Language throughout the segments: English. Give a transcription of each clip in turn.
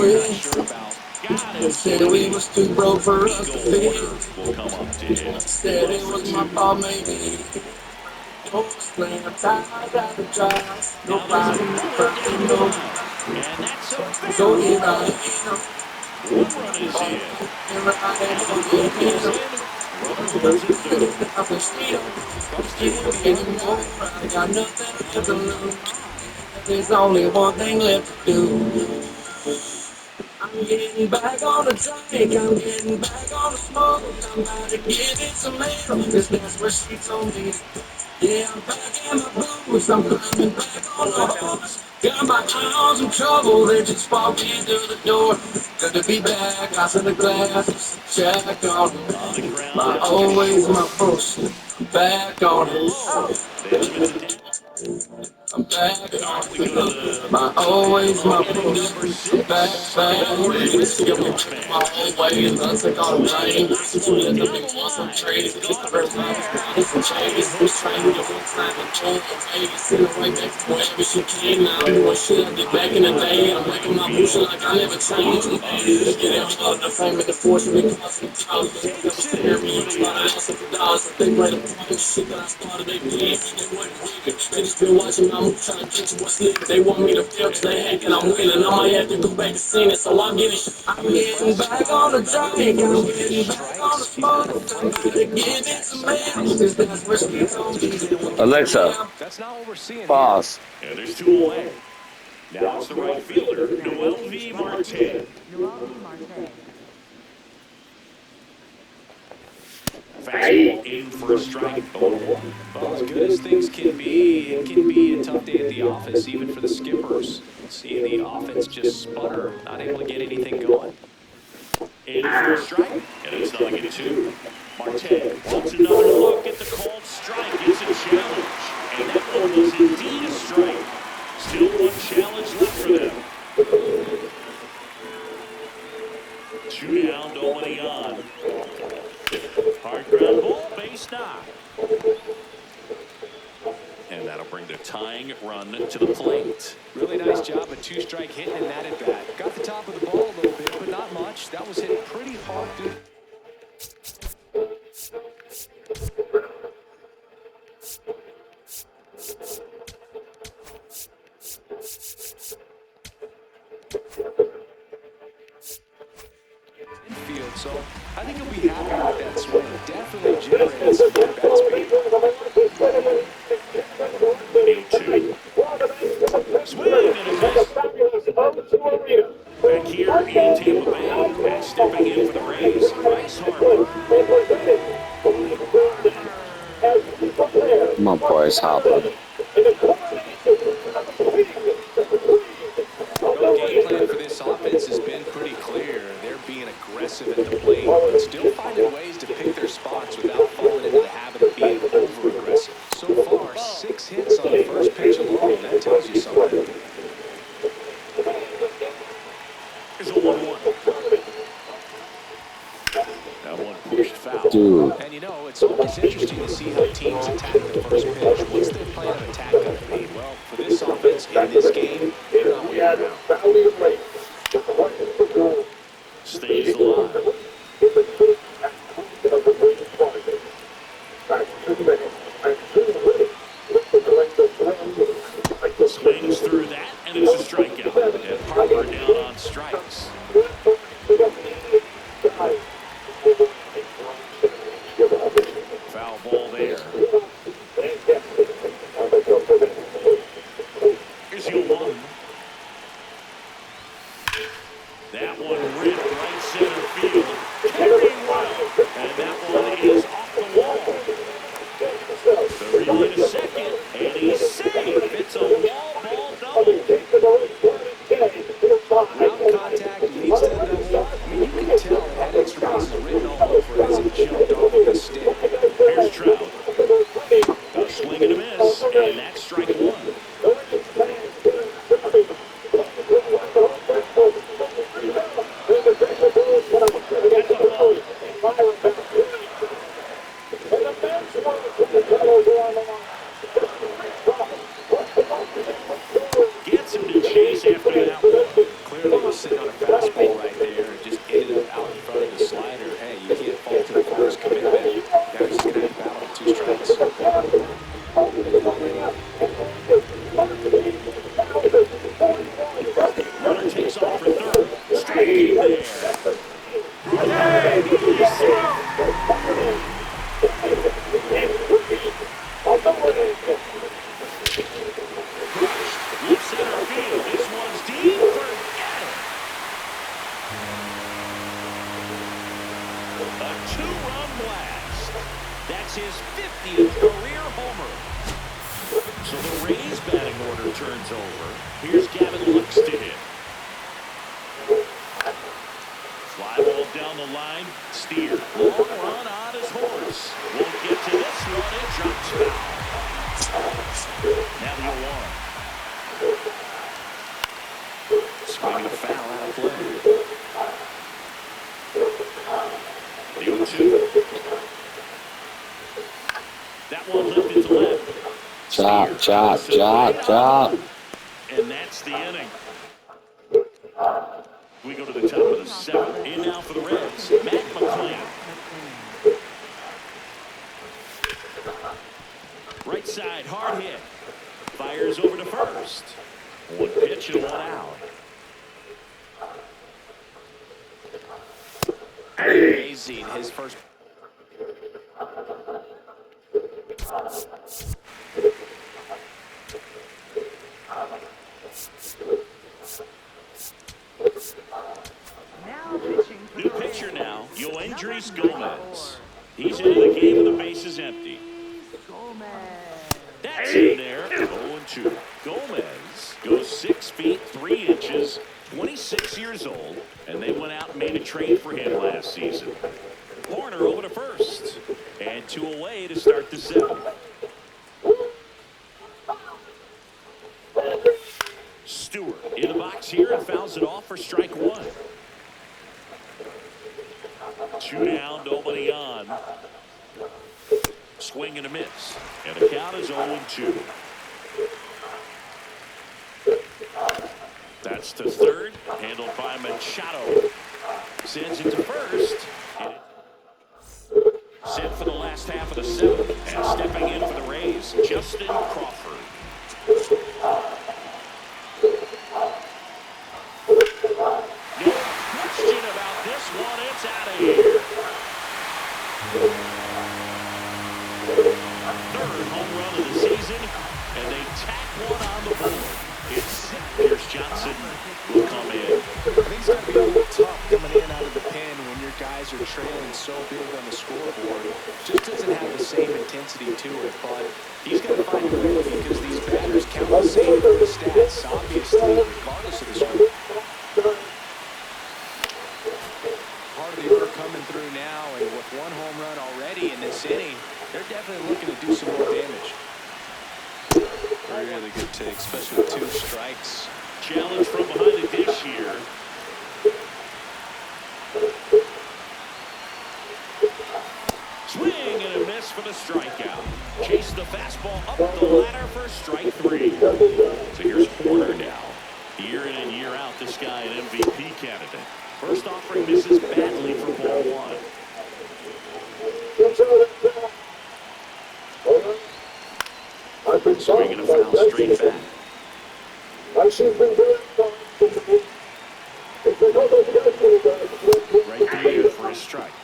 not sure about. Got it. Said we was too broke for us to feel. Will come up to hit. Said it was my fault, maybe. Don't explain, I'm tired of the drive. Nobody was perfect, no. And that's a So fair. here I am. One run is in. Here I And the am. throw goes in. Runners one to third. I wish we don't Comes through with the anymore. I got nothing left to lose. There's only one thing left to do. I'm getting back on the tank, I'm getting back on the smoke. I'm about to give it some mail, cause that's what she told me. Yeah, I'm back in my boots, I'm climbing back on the horse. Got my arms in trouble, they just walked in through the door. Good to be back, I said the glass, check on it. My always my bullshit, I'm back on it. They limit it down. I'm back on We go to it. the My always my number bullshit, I'm back, six. back. Risky My offense. always, I take all the blame. Nice one Let down them the be line. concentrated. It's Just gone the for first 3 time yards. it's a change. Who's trying to get one time and change? Vegas, send it right back to wherever she came. Now I'm doing shit I did back in the day. I'm making my bullshit like I never changed. Get out of the fame and the fortune because of the dollars. They never scare me. You started out $7. They read a point of shit that I started. They did. They wasn't weak. They just been watching my move trying to get you what's lit. They want me to fail cause they hate and I'm winning. I might have to go back and sing it. So I'm getting back on the track. I'm getting back on the smoke. I'm about to give it some mail. Cause that's what she told me. Alexa, That's not what we're seeing here. pause. And there's 2 away. Now it's the right fielder, Noel V. Marte. Fastball in for a strike, 0-1. Well, as good as things can be, it can be a tough day at the office, even for the skippers. Seeing the offense just sputter, not able to get anything going. In for a strike, and it's 0-2. Marte wants another look at the called strike. It's a challenge, and that one was indeed a strike. Still one challenge left for them. 2 down, nobody on. Hard ground ball, base knock. And that'll bring the tying run to the plate. Really nice job, a 2-strike hitting in that at bat. Got the top of the ball a little bit, but not much. That was hit pretty hard, dude. Infield, so I think he'll be happy with that swing. Definitely generated some good bat speed. 0-2. Swing and a miss. Back here in Tampa Bay, and stepping in for the Rays, Bryce Harper. Come on, Bryce Harper. Well, the game plan for this offense has been pretty clear. They're being aggressive at the plate, but still finding ways to pick their spots without falling into the habit of being over-aggressive. So far, 6 hits on the first pitch alone. That tells you something. Here's a 1-1. That one pushed foul. Dude. And you know, it's always interesting to see how teams attack the first pitch. What's their plan of attack going to be? Well, for this offense in this game, they're not waiting around. Stays alive. Swings through that, and it's a strikeout. And Harper down on strikes. Foul ball there. Here's your 1. That one ripped right center field. Carrying well. And that one is off the wall. The relay to second, and he's safe. It's a wall ball double. Ground contact leads to the double. I mean, you can tell the head extra base is written all over it as it jumped off of the stick. Here's Trout. A swing and a miss, and that's strike 1. Gets him to chase fastball right there and just ended up out in front of the slider. Hey, you can't fault him for his commitment. Guys just going to have to battle with 2 strikes. Runner takes off for third. Striking there. Grenade! He's safe. Left center field. This one's deep. Forget it. A 2-run blast. That's his 50th career homer. So the Rays batting order turns over. Here's Gavin Lux to hit. Fly ball down the line. Steer. Long run on his horse. Won't get to this one. It drops foul. Now the 0-1. Swinging a foul out of play. The 0-2. That one lifted to left. Chop. And that's the inning. We go to the top of the 7th. In now for the Reds, Matt McClain. Right side, hard hit. Fires over to first. 1 pitch and 1 out. Amazing. His first. New pitcher now, Yoendris Gomez. He's into the game with the bases empty. That's in there. 0-2. Gomez goes 6 feet 3 inches, 26 years old, and they went out and made a trade for him last season. Horner over to first, and 2 away to start the 7th. Stewart in the box here and fouls it off for strike 1. 2 down, nobody on. Swing and a miss. And the count is 0-2. That's to third. Handled by Machado. Sends it to first. Set for the last half of the 7th. And stepping in for the Rays, Justin Crawford. No question about this one. It's out of here. 3rd home run of the season, and they tack 1 on the board. It's Pierce Johnson will come in. I think it's got to be a little tough coming in out of the pen when your guys are trailing so big on the scoreboard. Just doesn't have the same intensity to it, but he's got to find a way because these batters count the same for the stats, obviously, regardless of the score. Part of the order coming through now, and with 1 home run already in this inning, they're definitely looking to do some more damage. Really good take, especially with 2 strikes. Challenge from behind the dish here. Swing and a miss for the strikeout. Chase the fastball up the ladder for strike 3. So here's Horner now. Year in and year out, this guy an MVP candidate. First offering misses badly for ball 1. Swinging a foul straight back. Right there for a strike.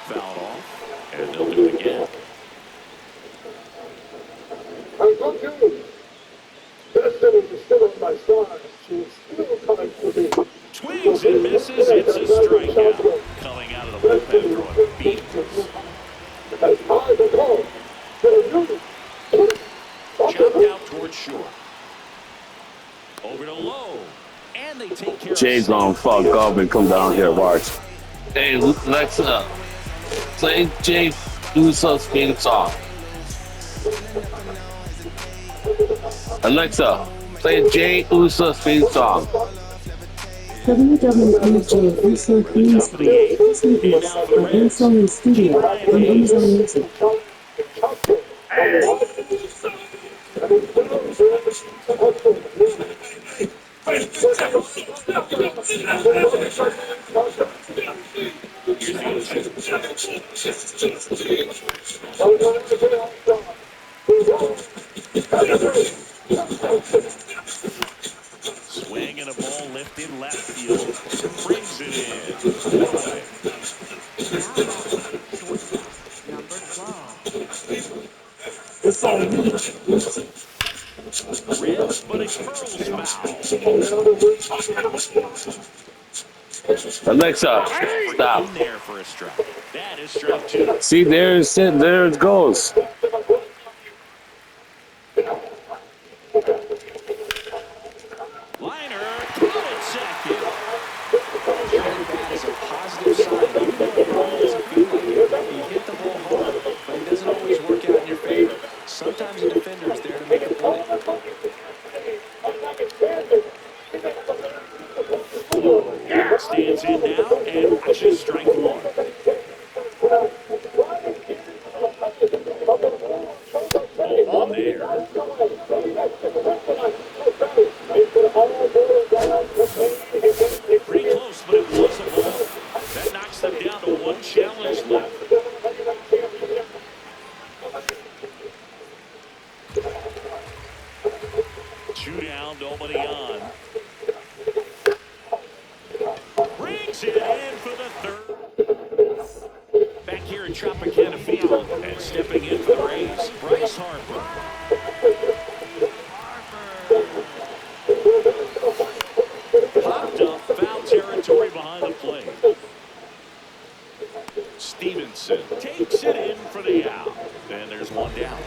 Fouled off, and they'll do it again. Swings and misses. It's a strikeout. Coming out of the bullpen throwing beatings. Chopped out towards short. Over to low. And they take care Jay's of gonna fuck up and come down here, watch. Hey, Alexa, play Jay Uso's theme song. Alexa, play Jay Uso's theme song. WWJ Uso theme song. Listen to this on Uso in studio on Amazon Music. Here's the 0-2. Swing and a ball lifted left field. Brings it in. One away. Now batting, shortstop, number 12. Rips, but it curls foul. Alexa, stop. In there for a strike. That is strike 2. See, there it goes. Liner, throw it second. Shredded bat is a positive sign, even though it really doesn't feel like it. He hit the ball hard, but it doesn't always work out in your favor. Sometimes a defender is there to make a play. Stands in now and watches strike 1. Oh, on there. Pretty close, but it was a ball. That knocks them down to 1 challenge left. Two down, nobody on. Brings it in for the 3rd. Back here at Tropicana Field, and stepping in for the Rays, Bryce Harper. Popped up, foul territory behind the plate. Stevenson takes it in for the out. And there's 1 down.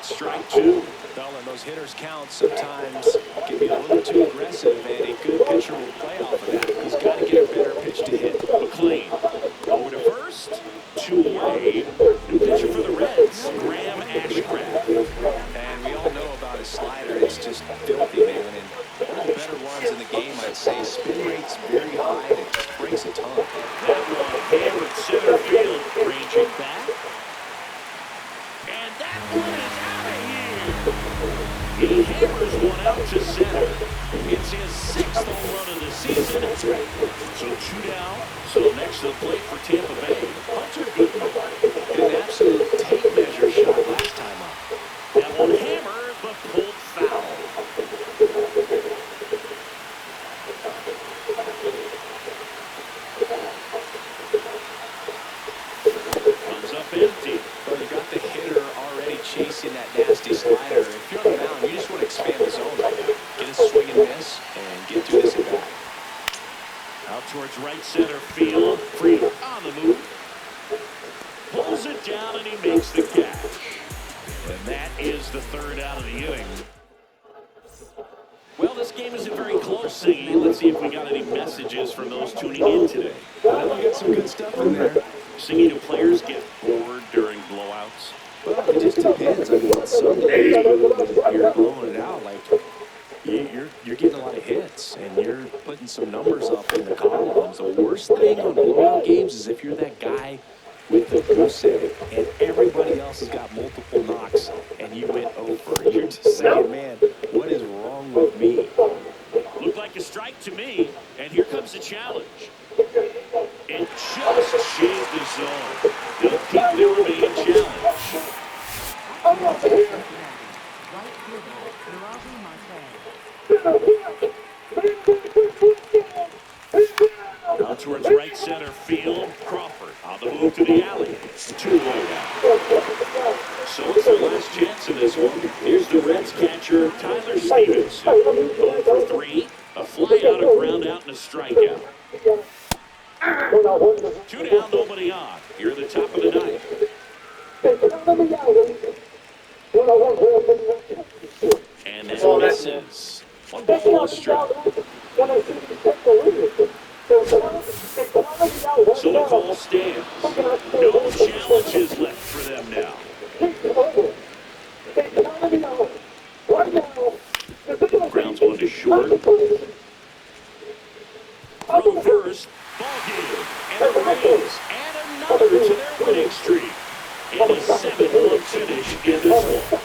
Strike 2. Well, and those hitters count sometimes can be a little too aggressive, and a good pitcher will play off of that. He's got to get a better pitch to hit. McLean over to first, 2 away. New pitcher for the Reds, Graham Ashcraft. And we all know about his slider. It's just filthy, man. And one of the better ones in the game, I'd say. Spin rate's very high, and it just breaks a ton. That one hammered center field, ranging back. And that one is out of here. He hammers one out to center. It's his 6th home run of the season. So 2 down. So next to the plate for Tampa Bay, Hunter Goodman. Hit an absolute tape measure shot last time up. That one hammered, but pulled foul. Comes up empty. Well, you got the hitter already chasing that nasty slider. If you're on the mound, you just want to expand the zone right now. Get a swing and miss and get through this at bat. Out towards right center field. Freedom on the move. Pulls it down and he makes the catch. And that is the 3rd out of the inning. Well, this game isn't very close, Siggy. Let's see if we got any messages from those tuning in today. Well, we got some good stuff in there. Siggy, do players get bored during blowouts? Well, it just depends. I mean, some days you're blowing it out like you're getting a lot of hits and you're putting some numbers up in the columns. The worst thing on blowout games is if you're that guy with the goose egg and everybody else has got multiple knocks and you went over. You're just saying, man, what is wrong with me? Looked like a strike to me, and here comes the challenge. It just shaved the zone. They'll keep their remaining challenge. Right fielder, Urabi Marte. Out towards right center field, Crawford on the move to the alley. 2 away now. So it's their last chance in this one. Here's the Reds catcher, Tyler Stevenson. 0 for 3, a fly out, a ground out, and a strikeout. 2 down, nobody on. Here at the top of the 9th. And that misses. 1-1 strike. So the call stands. No challenges left for them now. Grounds one to short. Throw first. Ball game. And a raise. And another to their winning streak. And a 7-1 finish in this one.